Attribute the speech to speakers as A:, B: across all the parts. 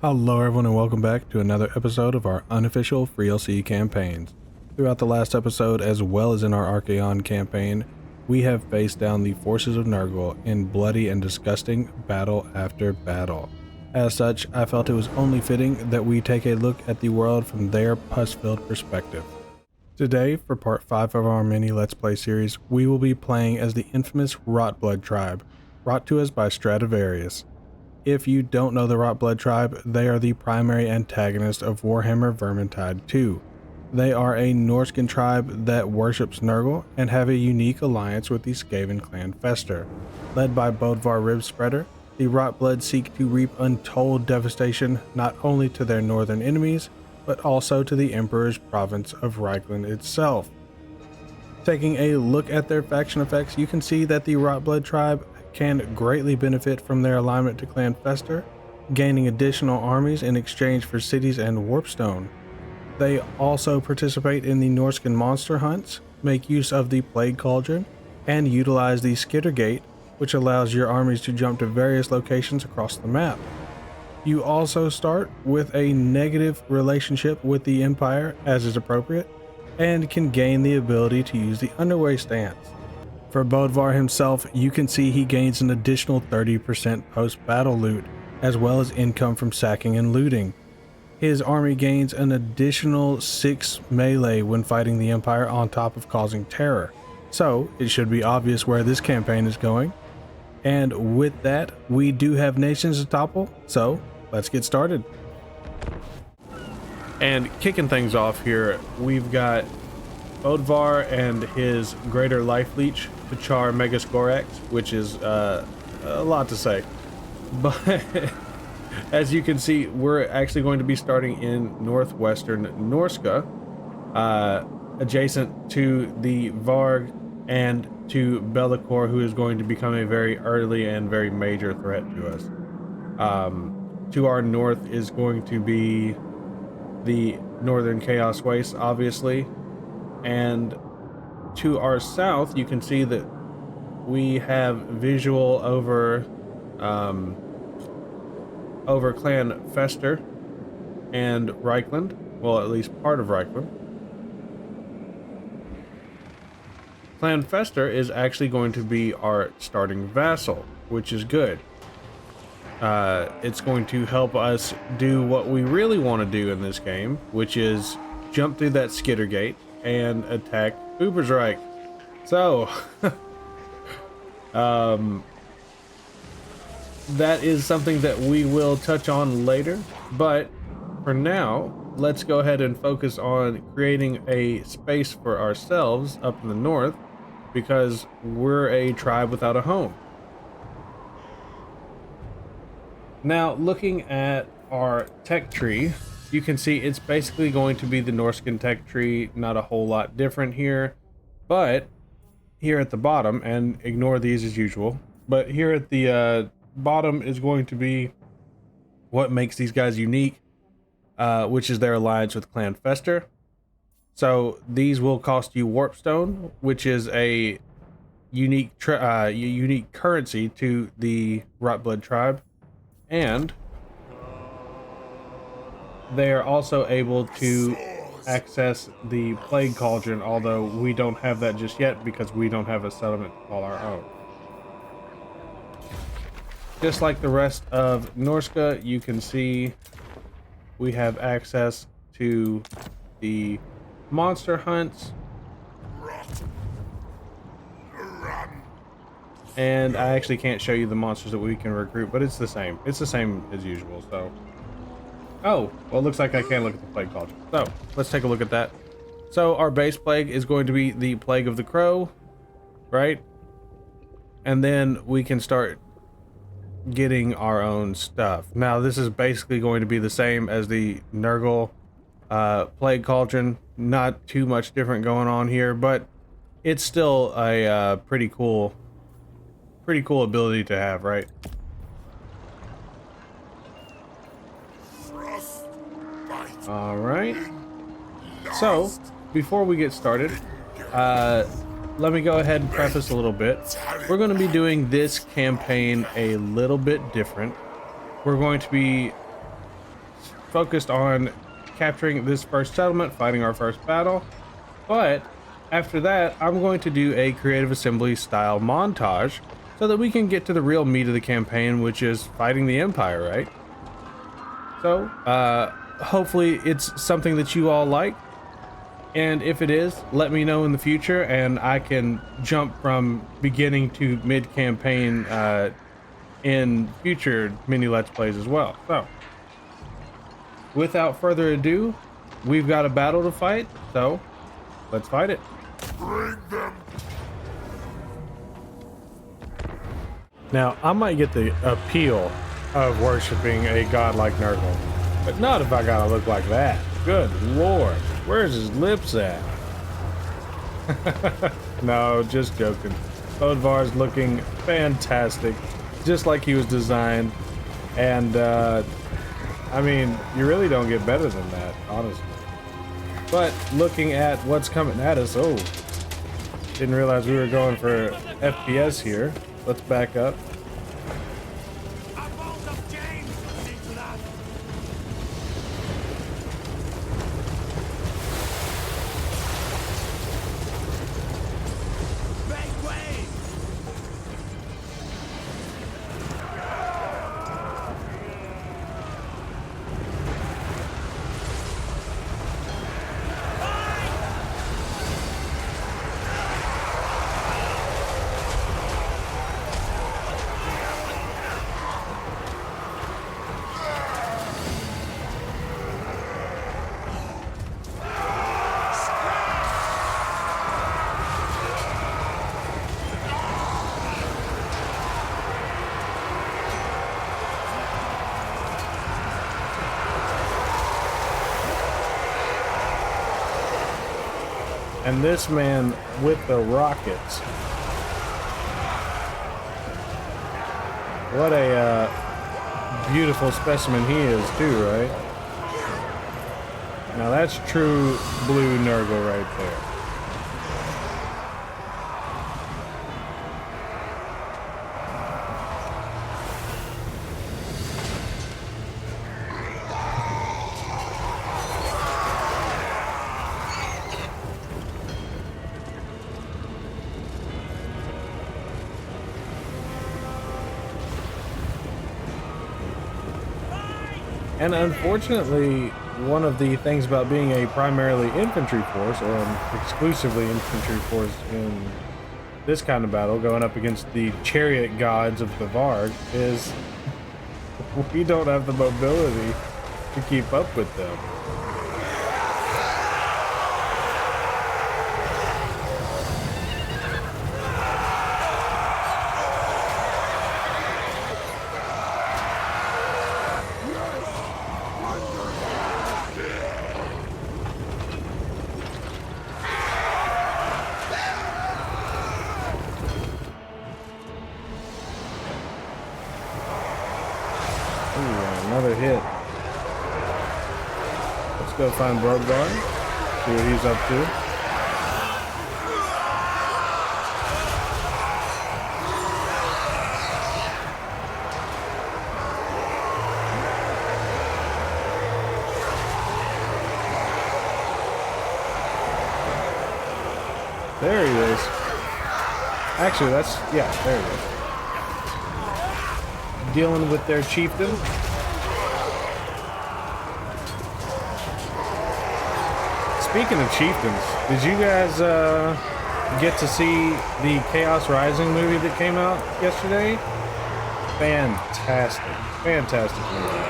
A: Hello everyone and welcome back to another episode of our unofficial FreeLC campaigns. Throughout the last episode, as well as in our Archaon campaign, we have faced down the forces of Nurgle in bloody and disgusting battle after battle. As such, I felt it was only fitting that we take a look at the world from their pus-filled perspective. Today, for part 5 of our mini Let's Play series, we will be playing as the infamous Rotblood Tribe, brought to us by Stradivarius. If you don't know the Rotblood Tribe, they are the primary antagonist of Warhammer Vermintide 2. They are a Norscan tribe that worships Nurgle and have a unique alliance with the Skaven clan Fester. Led by Bodvar Ribspreader, the Rotblood seek to reap untold devastation not only to their northern enemies, but also to the Emperor's province of Reichland itself. Taking a look at their faction effects, you can see that the Rotblood Tribe can greatly benefit from their alignment to Clan Fester, gaining additional armies in exchange for cities and warpstone. They also participate in the Norscan monster hunts, make use of the Plague Cauldron, and utilize the Skittergate, which allows your armies to jump to various locations across the map. You also start with a negative relationship with the Empire, as is appropriate, and can gain the ability to use the Underway stance. For Bodvar himself, you can see he gains an additional 30% post-battle loot, as well as income from sacking and looting. His army gains an additional 6 melee when fighting the Empire on top of causing terror. So, it should be obvious where this campaign is going. And with that, we do have nations to topple, so let's get started. And kicking things off here, we've got Bodvar and his Greater Life Leech to char Megaskorax, which is a lot to say. But as you can see, we're actually going to be starting in northwestern Norska, adjacent to the Varg and to Be'lakor, who is going to become a very early and very major threat to us. To our north is going to be the Northern Chaos Waste, obviously. And to our south, you can see that we have visual over Clan Fester and Reichland. Well, at least part of Reichland. Clan Fester is actually going to be our starting vassal, which is good. It's going to help us do what we really want to do in this game, which is jump through that Skittergate and attack Ubersreik. So, that is something that we will touch on later, but for now, let's go ahead and focus on creating a space for ourselves up in the north, because we're a tribe without a home. Now, looking at our tech tree, you can see it's basically going to be the Norscan tech tree, not a whole lot different here, but here at the bottom, and ignore these as usual, but here at the bottom is going to be what makes these guys unique, which is their alliance with Clan Fester. So these will cost you warpstone, which is a unique currency to the Rotblood Tribe, and they are also able to access the Plague Cauldron, although we don't have that just yet because we don't have a settlement to call our own. Just like the rest of Norska, you can see we have access to the monster hunts. And I actually can't show you the monsters that we can recruit, but it's the same. It's the same as usual, so. Oh, well, it looks like I can look at the Plague Cauldron. So, let's take a look at that. So, our base plague is going to be the Plague of the Crow, right? And then we can start getting our own stuff. Now, this is basically going to be the same as the Nurgle Plague Cauldron. Not too much different going on here, but it's still a pretty cool ability to have, right? All right. So, before we get started, let me go ahead and preface a little bit. We're going to be doing this campaign a little bit different. We're going to be focused on capturing this first settlement, fighting our first battle. But after that, I'm going to do a creative assembly style montage so that we can get to the real meat of the campaign, which is fighting the Empire, right? So, hopefully it's something that you all like. And if it is, let me know in the future and I can jump from beginning to mid-campaign in future mini Let's Plays as well. So, without further ado, we've got a battle to fight, so let's fight it. Bring them. Now, I might get the appeal of worshiping a god like Nurgle, but not if I gotta look like that. Good lord, where's his lips at? No, just joking. Bodvar's looking fantastic, just like he was designed, and I mean, you really don't get better than that, honestly. But looking at what's coming at us, oh, didn't realize we were going for FPS here. Let's back up. And this man with the rockets. What a beautiful specimen he is too, right? Now that's true blue Nurgle right there. And unfortunately, one of the things about being a primarily infantry force, or an exclusively infantry force in this kind of battle, going up against the chariot gods of the Varg, is we don't have the mobility to keep up with them. Another hit. Let's go find Rotblood, see what he's up to. There he is. Actually, that's, yeah, there he is. Dealing with their chieftain. Speaking of chieftains, did you guys get to see the Chaos Rising movie that came out yesterday? Fantastic. Fantastic movie.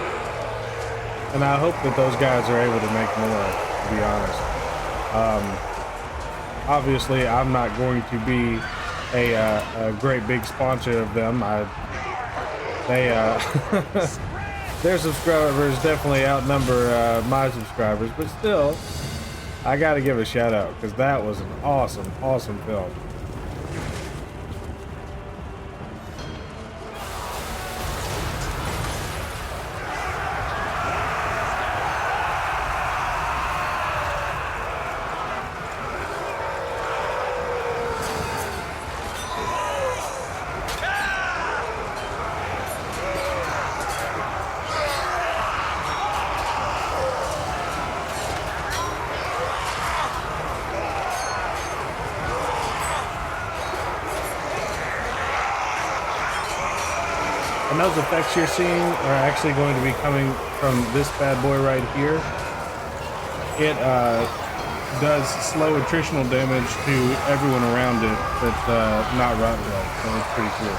A: And I hope that those guys are able to make more, to be honest. Obviously, I'm not going to be a great big sponsor of them. Their subscribers definitely outnumber my subscribers, but still, I gotta give a shout out because that was an awesome, awesome film. And those effects you're seeing are actually going to be coming from this bad boy right here. It does slow attritional damage to everyone around it that's not Rotblood, so it's pretty cool.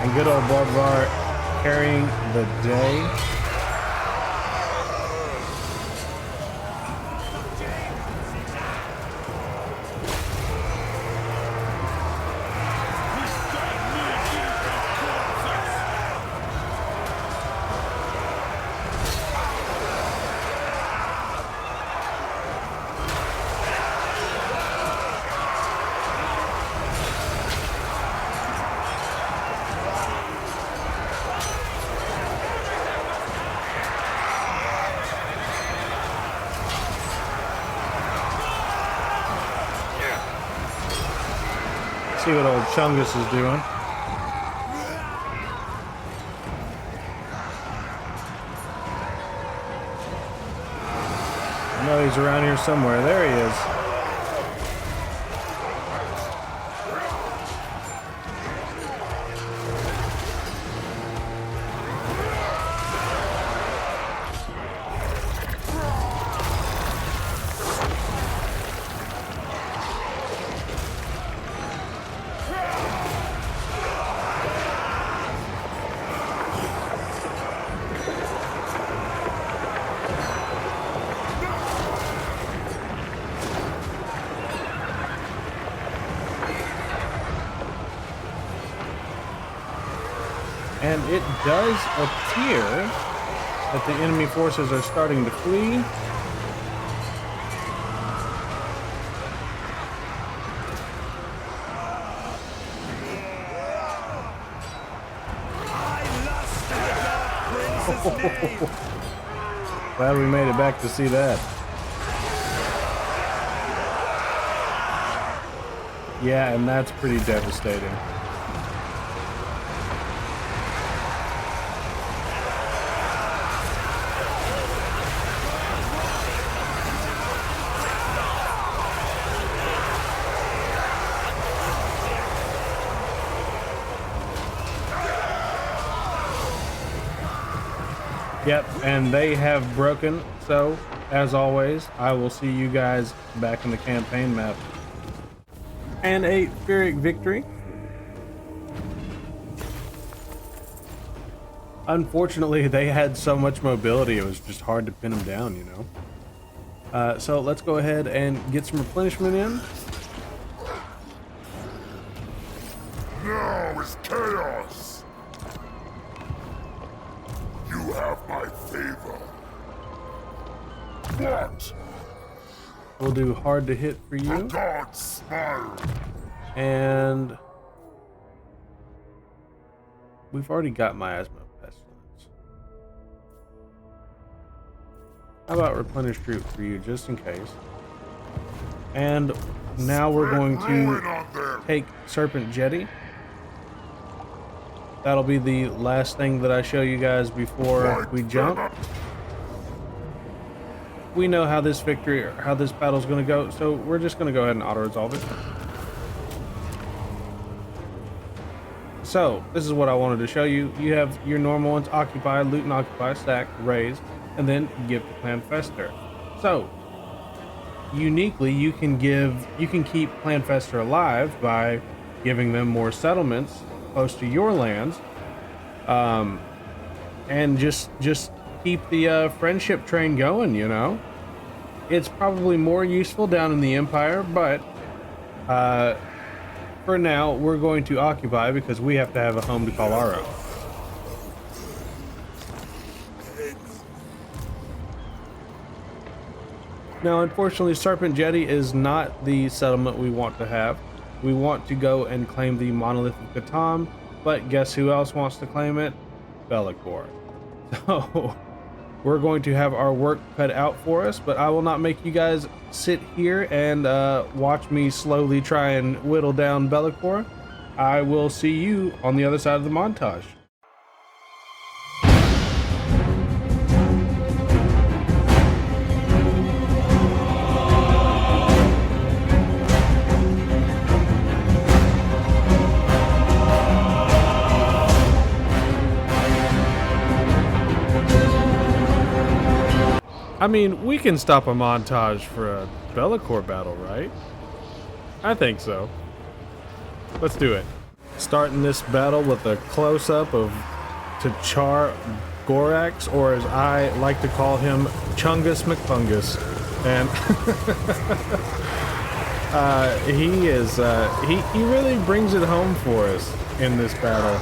A: And good old Bardvar carrying the day. See what old Chungus is doing. I know he's around here somewhere. There he is. And it does appear that the enemy forces are starting to flee. Glad we made it back to see that. Yeah, and that's pretty devastating. Yep, and they have broken. So, as always, I will see you guys back in the campaign map. And a Pyrrhic victory. Unfortunately, they had so much mobility, it was just hard to pin them down, you know. So let's go ahead and get some replenishment in.
B: Now is chaos. You have my favor. What?
A: We'll do hard to hit for
B: The
A: you.
B: gods smile.
A: And we've already got miasma pestilence. How about replenish troop for you, just in case? And now we're going to take Serpent Jetty. That'll be the last thing that I show you guys before we jump. We know how this battle's going to go, so we're just going to go ahead and auto-resolve it. So, this is what I wanted to show you. You have your normal ones: occupy, loot and occupy, stack, raise, and then give to Clan Fester. So, uniquely, you can keep Clan Fester alive by giving them more settlements close to your lands, and just keep the friendship train going, you know. It's probably more useful down in the Empire, but for now we're going to occupy because we have to have a home to call our own. Now, unfortunately, Serpent Jetty is not the settlement we want to have. We want to go and claim the Monolith of Catan, but guess who else wants to claim it? Be'lakor. So, we're going to have our work cut out for us, but I will not make you guys sit here and watch me slowly try and whittle down Be'lakor. I will see you on the other side of the montage. I mean, we can stop a montage for a Bellacore battle, right? I think so. Let's do it. Starting this battle with a close-up of Tachar Gorax, or as I like to call him, Chungus McFungus. And he really brings it home for us in this battle.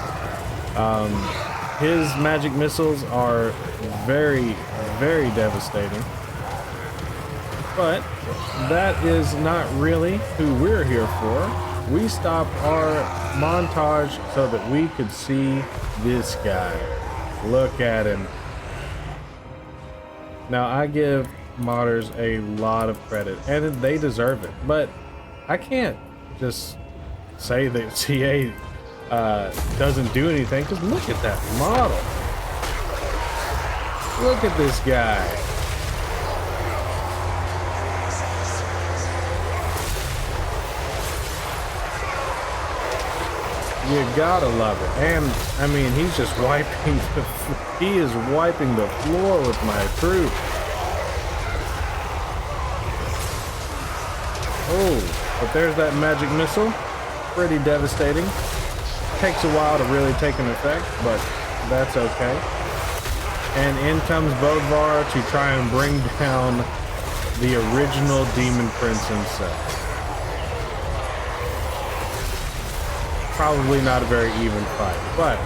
A: His magic missiles are very, very devastating. But that is not really who we're here for. We stopped our montage so that we could see this guy. Look at him. Now, I give modders a lot of credit, and they deserve it. But I can't just say that CA doesn't do anything, because look at that model. Look at this guy. You gotta love it. And I mean, he's just wiping he is wiping the floor with my troop. Oh, but there's that magic missile. Pretty devastating. Takes a while to really take an effect, but that's okay. And in comes Bodvar to try and bring down the original Demon Prince himself. Probably not a very even fight, but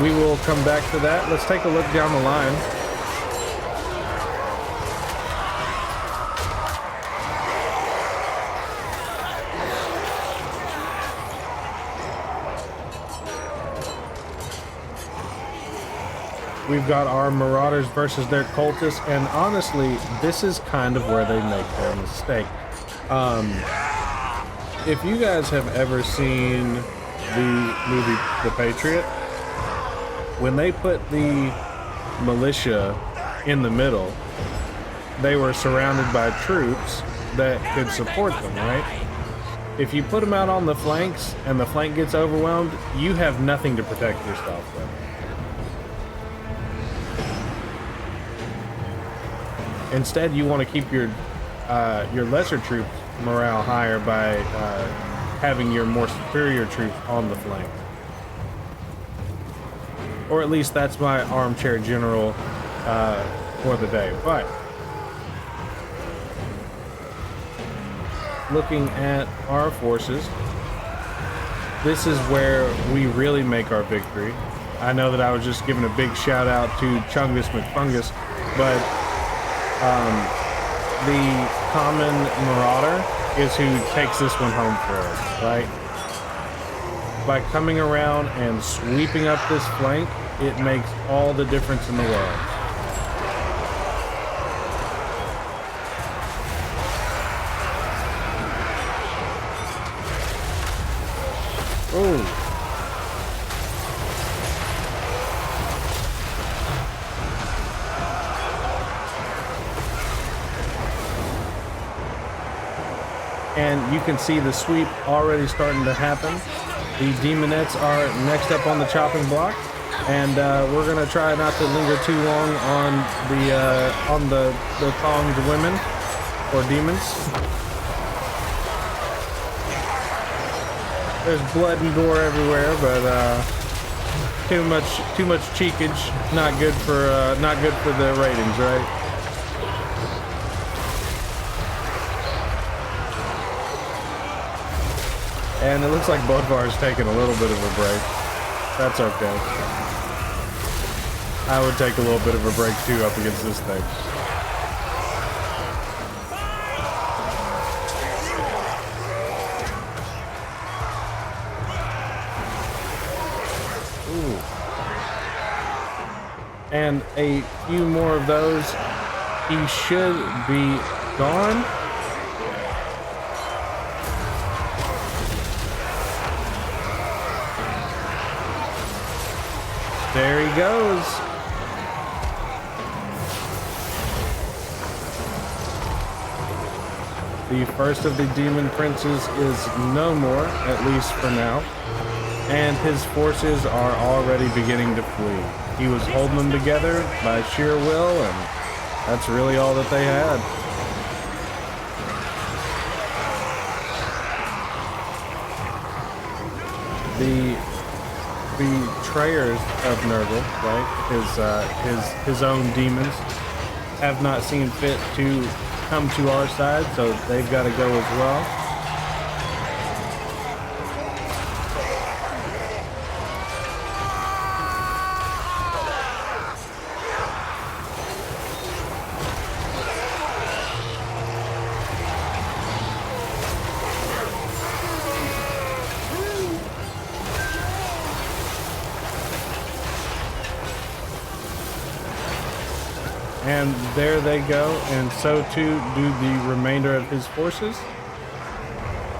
A: we will come back to that. Let's take a look down the line. We've got our Marauders versus their Cultists, and honestly, this is kind of where they make their mistake. If you guys have ever seen the movie The Patriot, when they put the militia in the middle, they were surrounded by troops that could support them, right? If you put them out on the flanks and the flank gets overwhelmed, you have nothing to protect yourself with. Instead, you want to keep your lesser troops morale higher by having your more superior troops on the flank. Or at least that's my armchair general for the day. But looking at our forces, this is where we really make our victory. I know that I was just giving a big shout out to Chungus McFungus, but the common marauder is who takes this one home for us, right? By coming around and sweeping up this flank, it makes all the difference in the world. Oh. And you can see the sweep already starting to happen. The demonettes are next up on the chopping block, and we're gonna try not to linger too long on the thonged women or demons. There's blood and gore everywhere, but too much cheekage, not good for the ratings, right? And it looks like Bodvar is taking a little bit of a break. That's okay. I would take a little bit of a break too up against this thing. Ooh. And a few more of those. He should be gone. There he goes. The first of the demon princes is no more, at least for now. And his forces are already beginning to flee. He was holding them together by sheer will, and That's really all that they had. The betrayers of Nurgle, right? His own demons have not seen fit to come to our side, so they've got to go as well. And there they go, and so too do the remainder of his forces.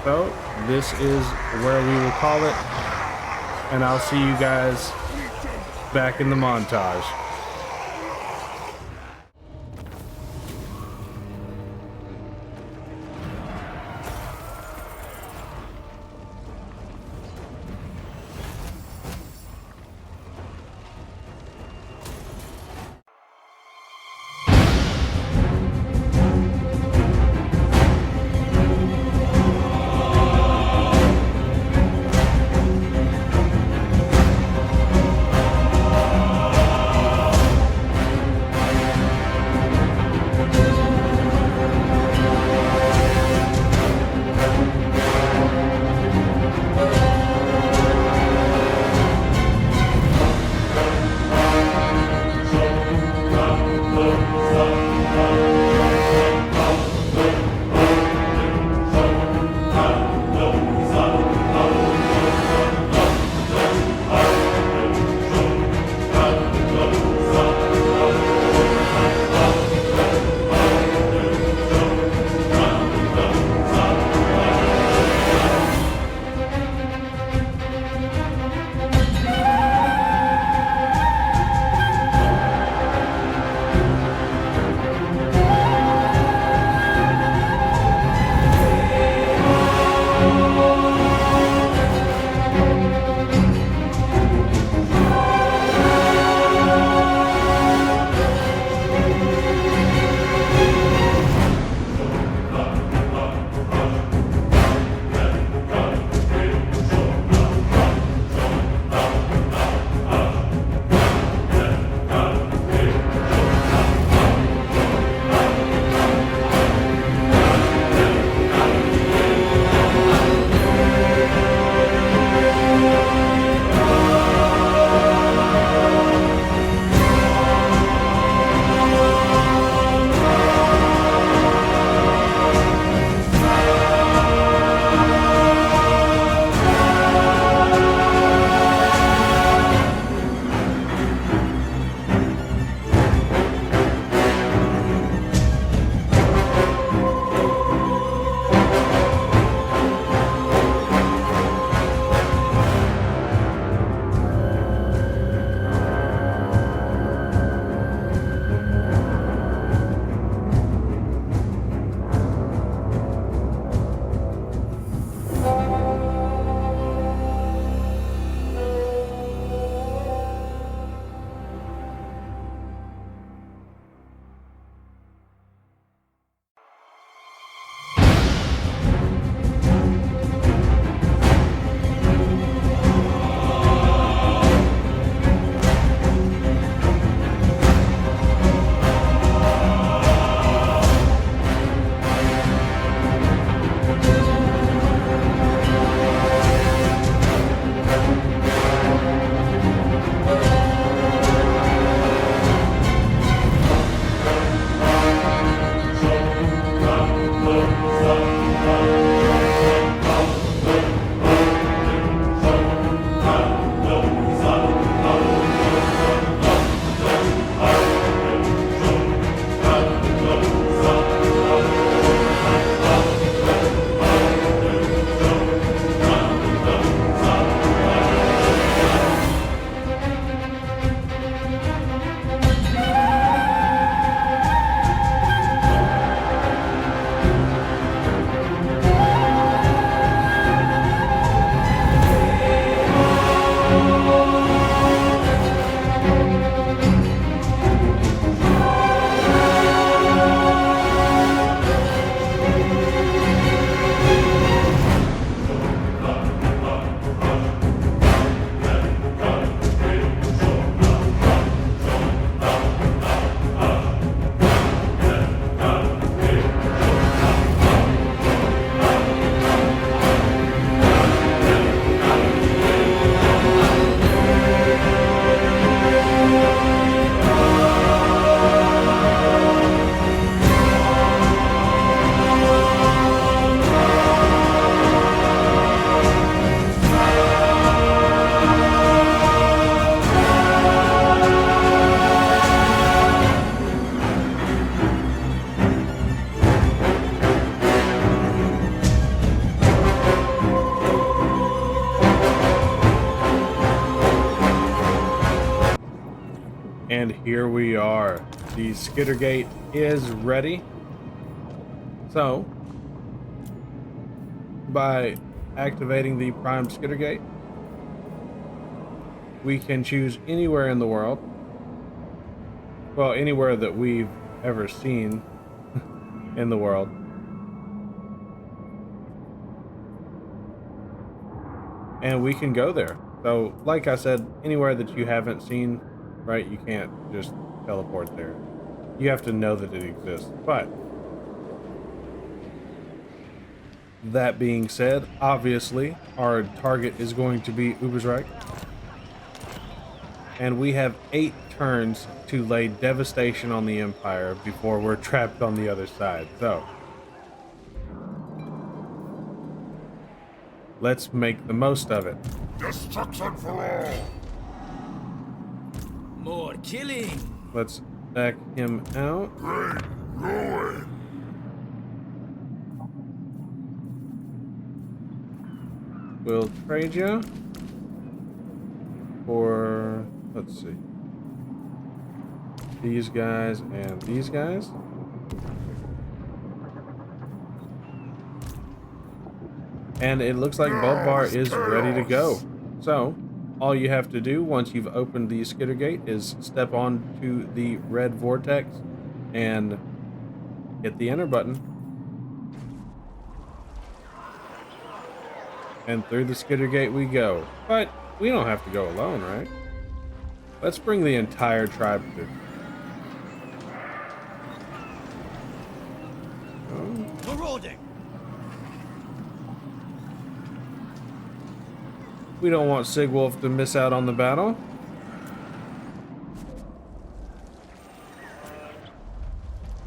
A: So this is where we will call it, and I'll see you guys back in the montage. And here we are. The skitter gate is ready. So, by activating the prime skitter gate, we can choose anywhere in the world. Well, anywhere that we've ever seen in the world. And we can go there. So, like I said, anywhere that you haven't seen, right, you can't just teleport there. You have to know that it exists. But that being said, obviously, our target is going to be Ubersreik. And we have 8 turns to lay devastation on the Empire before we're trapped on the other side. So, let's make the most of it.
B: Destruction for all.
C: More killing.
A: Let's back him out.
B: Great ruin.
A: We'll trade you for, let's see, these guys and these guys. And it looks like Bulbar is ready to go. So, all you have to do once you've opened the skitter gate is step onto the red vortex and hit the enter button. And through the skitter gate we go. But we don't have to go alone, right? Let's bring the entire tribe to.
C: Marauding.
A: We don't want Sigwolf to miss out on the battle.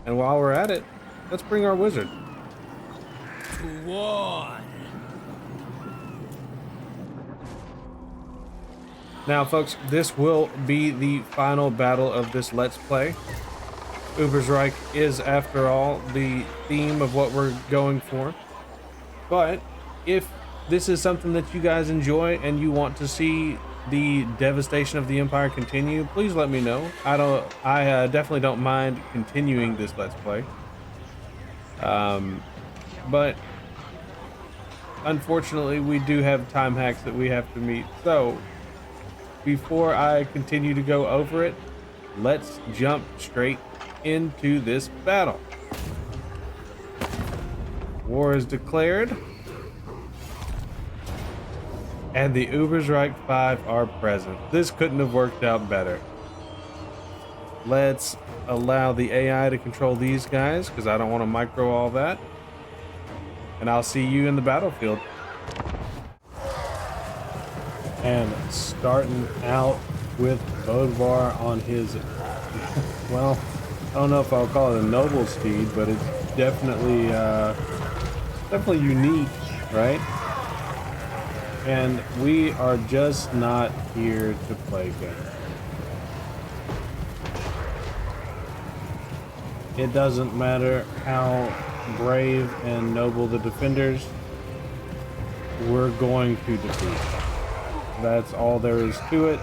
A: And while we're at it, let's bring our wizard.
C: To one.
A: Now, folks, this will be the final battle of this Let's Play. Ubersreik is, after all, the theme of what we're going for. But if this is something that you guys enjoy and you want to see the devastation of the Empire continue, please let me know. I definitely don't mind continuing this Let's Play. But unfortunately, we do have time hacks that we have to meet. So before I continue to go over it, let's jump straight into this battle. War is declared. And the Ubersreik 5 are present. This couldn't have worked out better. Let's allow the AI to control these guys, because I don't want to micro all that. And I'll see you in the battlefield. And starting out with Bodvar on his, well, I don't know if I'll call it a noble steed, but it's definitely unique, right? And we are just not here to play games. It doesn't matter how brave and noble the defenders, we're going to defeat. That's all there is to it.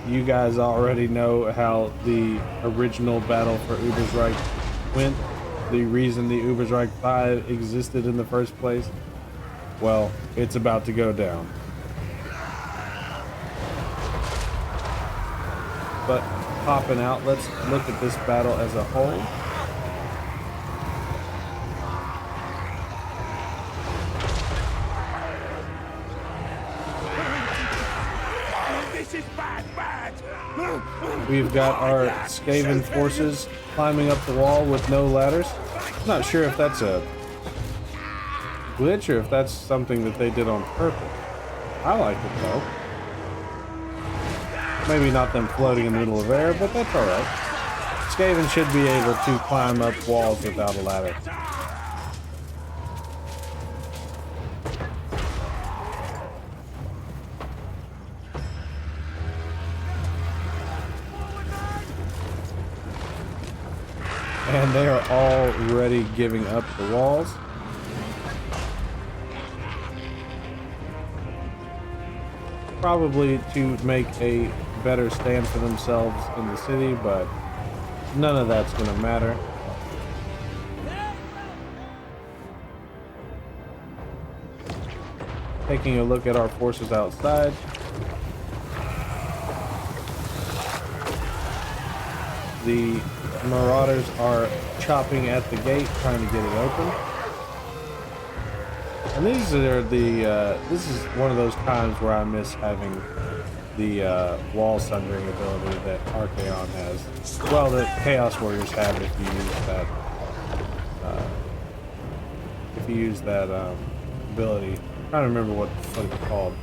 A: You guys already know how the original battle for Ubersreik went. The reason the Ubersreik 5 existed in the first place. Well, it's about to go down. But popping out, let's look at this battle as a whole.
C: This is bad.
A: We've got our Skaven forces climbing up the wall with no ladders. Not sure if that's a glitch or if that's something that they did on purpose. I like it though. Maybe not them floating in the middle of air, but that's alright. Skaven should be able to climb up walls without a ladder. And they are already giving up the walls. probably to make a better stand for themselves in the city, but none of that's gonna matter. Taking a look at our forces outside. The marauders are chopping at the gate, trying to get it open. And these are this is one of those times where I miss having the wall sundering ability that Archaon has. Well, that Chaos Warriors have if you use that. Ability. I'm trying to remember what it's called.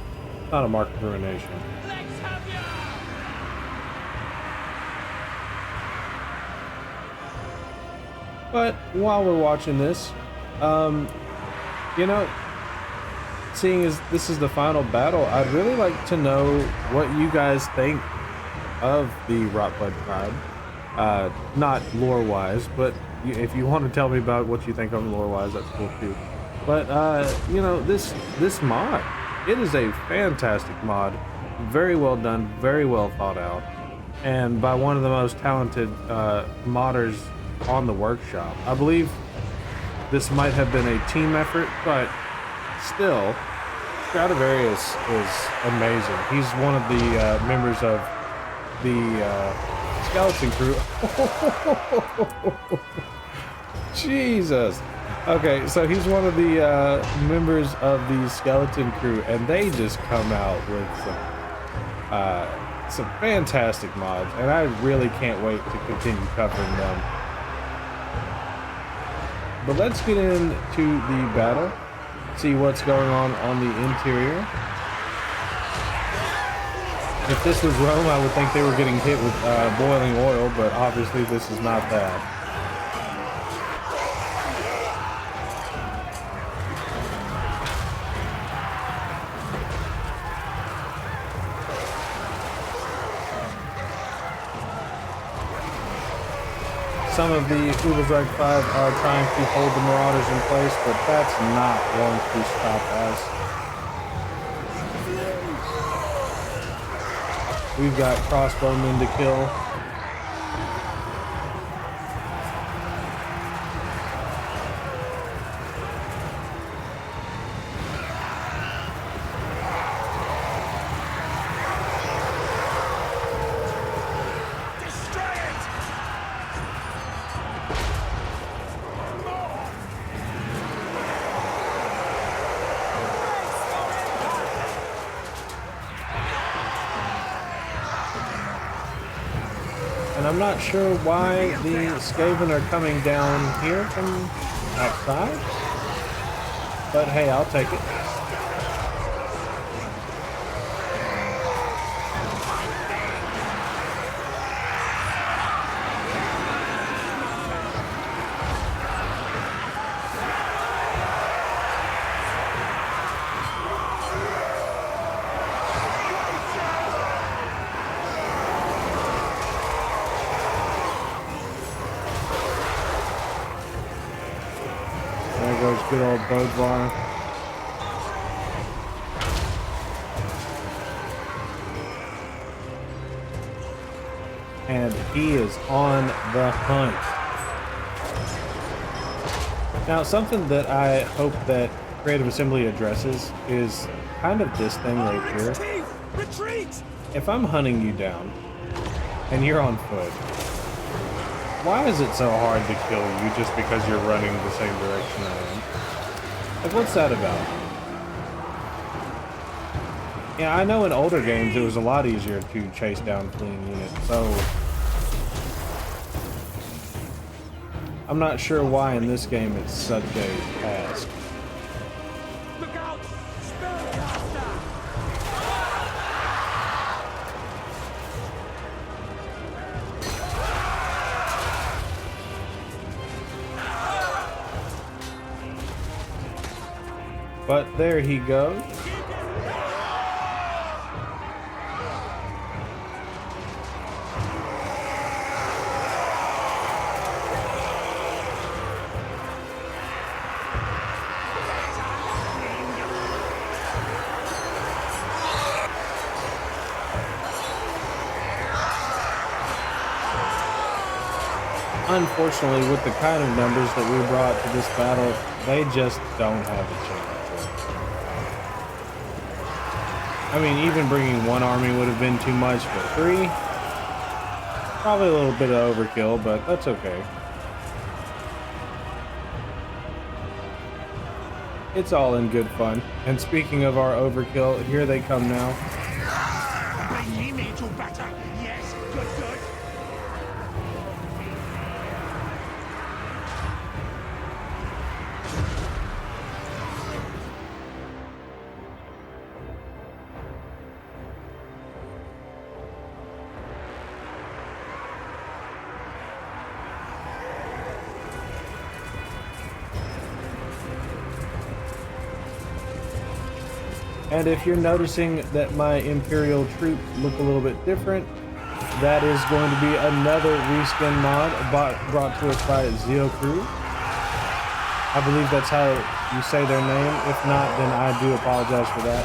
A: Not a mark of ruination. But while we're watching this, you know, seeing as this is the final battle, I'd really like to know what you guys think of the Rotblood Tribe. Not lore-wise, but if you want to tell me about what you think of lore-wise, that's cool too. But you know, this mod, it is a fantastic mod, very well done, very well thought out, and by one of the most talented modders on the workshop. I believe this might have been a team effort, but still, Stradivarius is amazing. He's one of the members of the skeleton crew. Jesus. Okay, so he's one of the members of the skeleton crew, and they just come out with some fantastic mods, and I really can't wait to continue covering them. But let's get into the battle, see what's going on the interior. If this was Rome, I would think they were getting hit with boiling oil, but obviously this is not that. Some of the Ubersreik 5 are trying to hold the Marauders in place, but that's not going to stop us. We've got crossbowmen to kill. And I'm not sure why the Skaven are coming down here from outside, but hey, I'll take it. There goes good old Bodvar. And he is on the hunt. Now, something that I hope that Creative Assembly addresses is kind of this thing right here.
C: Retreat!
A: If I'm hunting you down and you're on foot, why is it so hard to kill you just because you're running the same direction I am? Like, what's that about? Yeah, I know in older games it was a lot easier to chase down fleeing units, so I'm not sure why in this game it's such a task.
C: Look out! Spellcaster!
A: But there he goes. unfortunately, with the kind of numbers that we brought to this battle, they just don't have a chance. I mean, even bringing one army would have been too much, but 3, probably a little bit of overkill, but that's okay. It's all in good fun. And speaking of our overkill, here they come now.
C: Bring him into battle. Yes, good, good.
A: And if you're noticing that my Imperial troops look a little bit different, that is going to be another reskin mod brought to us by Zeo Crew. I believe that's how you say their name. If not, then I do apologize for that.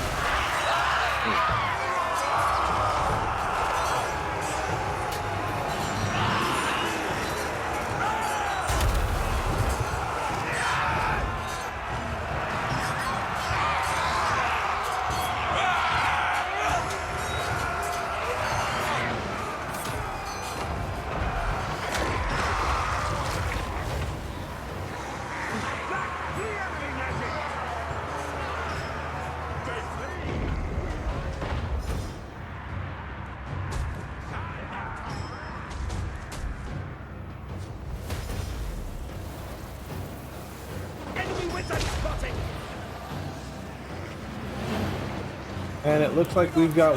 A: And it looks like we've got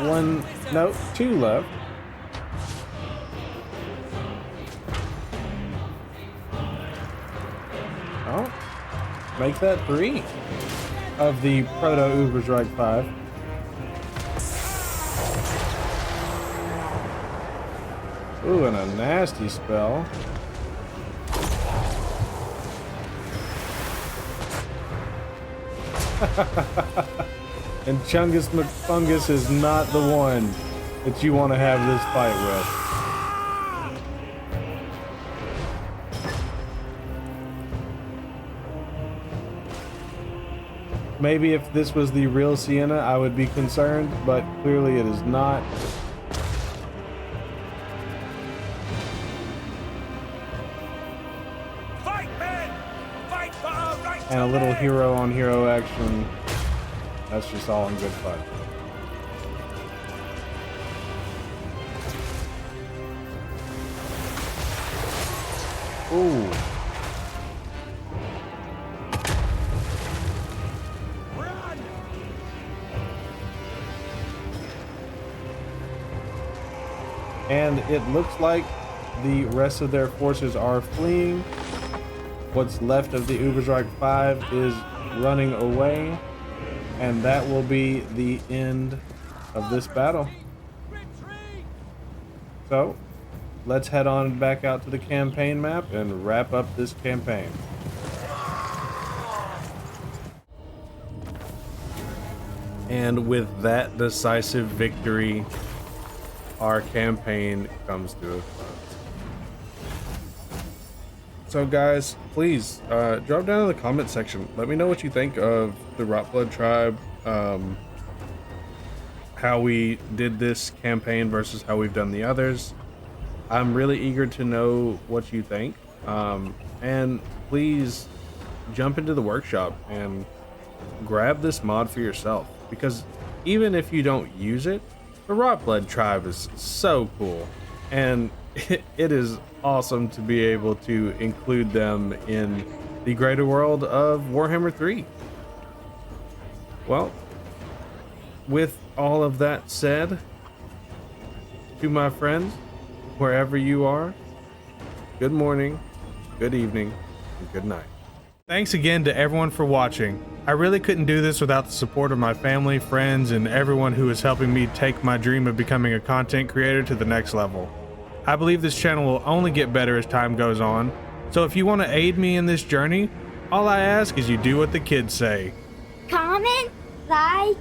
A: two left. Oh, make that 3 of the Proto Ubersreik 5. Ooh, and a nasty spell. And Chungus McFungus is not the one that you want to have this fight with. Maybe if this was the real Sienna, I would be concerned, but clearly it is not.
C: Fight, men! Fight for our right
A: And a little hero on hero action. That's just all in good fun. Ooh.
C: Run!
A: And it looks like the rest of their forces are fleeing. What's left of the Ubersreik 5 is running away. And that will be the end of this battle.
C: Retreat!
A: So, let's head on back out to the campaign map and wrap up this campaign. And with that decisive victory, our campaign comes to a close. So guys, please drop down in the comment section. Let me know what you think of the Rotblood Tribe, how we did this campaign versus how we've done the others. I'm really eager to know what you think. And please jump into the workshop and grab this mod for yourself, because even if you don't use it, the Rotblood Tribe is so cool, and it is awesome to be able to include them in the greater world of Warhammer 3. Well, with all of that said, to my friends, wherever you are, good morning, good evening, and good night. Thanks again to everyone for watching. I really couldn't do this without the support of my family, friends, and everyone who is helping me take my dream of becoming a content creator to the next level. I believe this channel will only get better as time goes on, so if you want to aid me in this journey, all I ask is you do what the kids say.
D: Comment, like,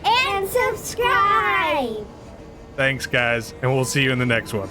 D: and subscribe!
A: Thanks guys, and we'll see you in the next one.